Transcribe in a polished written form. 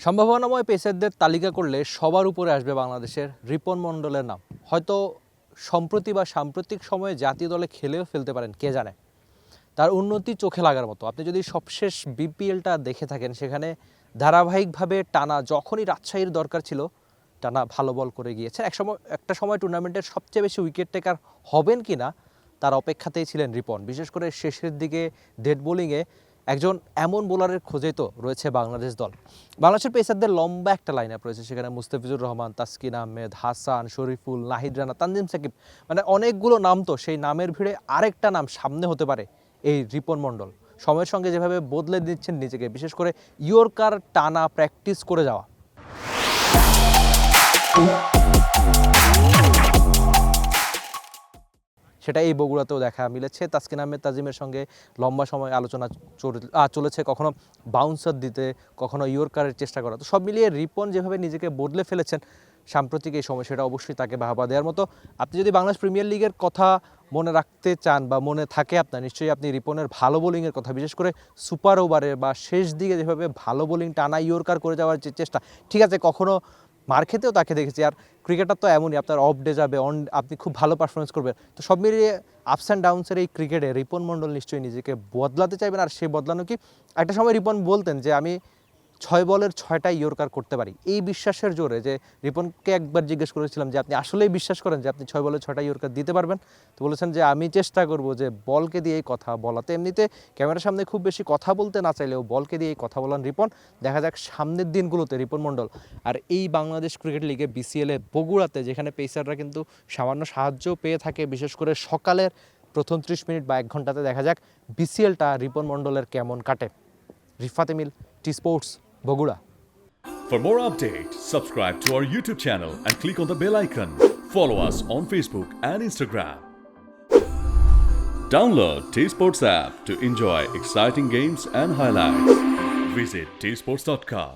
সম্ভাবনাময় পেসারদের তালিকা করলে সবার উপরে আসবে বাংলাদেশের রিপন মণ্ডলের নাম। হয়তো সম্প্রতি বা সাম্প্রতিক সময়ে জাতীয় দলে খেলেও ফেলতে পারেন, কে জানে। তার উন্নতি চোখে লাগার মতো। আপনি যদি সবশেষ বিপিএলটা দেখে থাকেন, সেখানে ধারাবাহিকভাবে টানা যখনই রাজশাহীর দরকার ছিল টানা ভালো বল করে গিয়েছেন। একটা সময় টুর্নামেন্টের সবচেয়ে বেশি উইকেট টেকার হবেন কি না তার অপেক্ষাতেই ছিলেন রিপন। বিশেষ করে শেষের দিকে ডেড বোলিংয়ে একজন এমন বোলারের খোঁজেই তো রয়েছে বাংলাদেশ দল। বাংলাদেশের পেসারদের লম্বা একটা লাইন আপ রয়েছে, সেখানে মুস্তাফিজুর রহমান, তাসকিন আহমেদ, হাসান, শরীফুল, নাহিদ রানা, তানজিম সাকিব, মানে অনেকগুলো নাম। তো সেই নামের ভিড়ে আরেকটা নাম সামনে হতে পারে এই রিপন মণ্ডল। সময়ের সঙ্গে যেভাবে বদলে দিচ্ছেন নিজেকে, বিশেষ করে ইয়র্কার টানা প্র্যাকটিস করে যাওয়া, সেটা এই বগুড়াতেও দেখা মিলেছে। তাসকিন আহমেদ তাজিমের সঙ্গে লম্বা সময় আলোচনা চলেছে, কখনো বাউন্সার দিতে, কখনো ইয়র্কারের চেষ্টা করা। তো সব মিলিয়ে রিপন যেভাবে নিজেকে বদলে ফেলেছেন সাম্প্রতিক এই সময়, সেটা অবশ্যই তাকে বাহবা দেওয়ার মতো। আপনি যদি বাংলাদেশ প্রিমিয়ার লিগের কথা মনে রাখতে চান বা মনে থাকে আপনার, নিশ্চয়ই আপনি রিপনের ভালো বোলিংয়ের কথা, বিশেষ করে সুপার ওভারে বা শেষ দিকে যেভাবে ভালো বোলিং টানা ইয়র্কার করে যাওয়ার যে চেষ্টা, ঠিক আছে কখনো মার খেতেও তাকে দেখেছি। আর ক্রিকেটার তো এমনই, আপনার অফ ডে যাবে, আপনি খুব ভালো পারফরমেন্স করবেন। তো সব মিলিয়ে আপস অ্যান্ড ডাউনসের এই ক্রিকেটে রিপন মণ্ডল নিশ্চয়ই নিজেকে বদলাতে চাইবেন। আর সে বদলানো কি, একটা সময় রিপন বলতেন যে আমি 6 বলের 6টাই ইয়র্কার করতে পারি। এই বিশ্বাসের জোরে, যে রিপনকে একবার জিজ্ঞেস করেছিলাম যে আপনি আসলেই বিশ্বাস করেন যে আপনি 6 বলে 6টা ইয়র্কার দিতে পারবেন? তো বলেছেন যে আমি চেষ্টা করব যে বলকে দিয়ে এই কথা বলাতে। এমনিতে ক্যামেরার সামনে খুব বেশি কথা বলতে না চাইলেও বলকে দিয়ে এই কথা বলান রিপন। দেখা যাক সামনের দিনগুলোতে রিপন মণ্ডল আর এই বাংলাদেশ ক্রিকেট লিগে বিসিএলে বগুড়াতে, যেখানে পেসাররা কিন্তু সামান্য সাহায্য পেয়ে থাকে, বিশেষ করে সকালের প্রথম 30 মিনিট বা 1 ঘন্টাতে, দেখা যাক বিসিএলটা রিপন মণ্ডলের কেমন কাটে। Rifat Emil, T Sports, Bogura. For more updates, subscribe to our YouTube channel and click on the bell icon. Follow us on Facebook and Instagram. Download T-Sports app to enjoy exciting games and highlights. Visit tsports.com.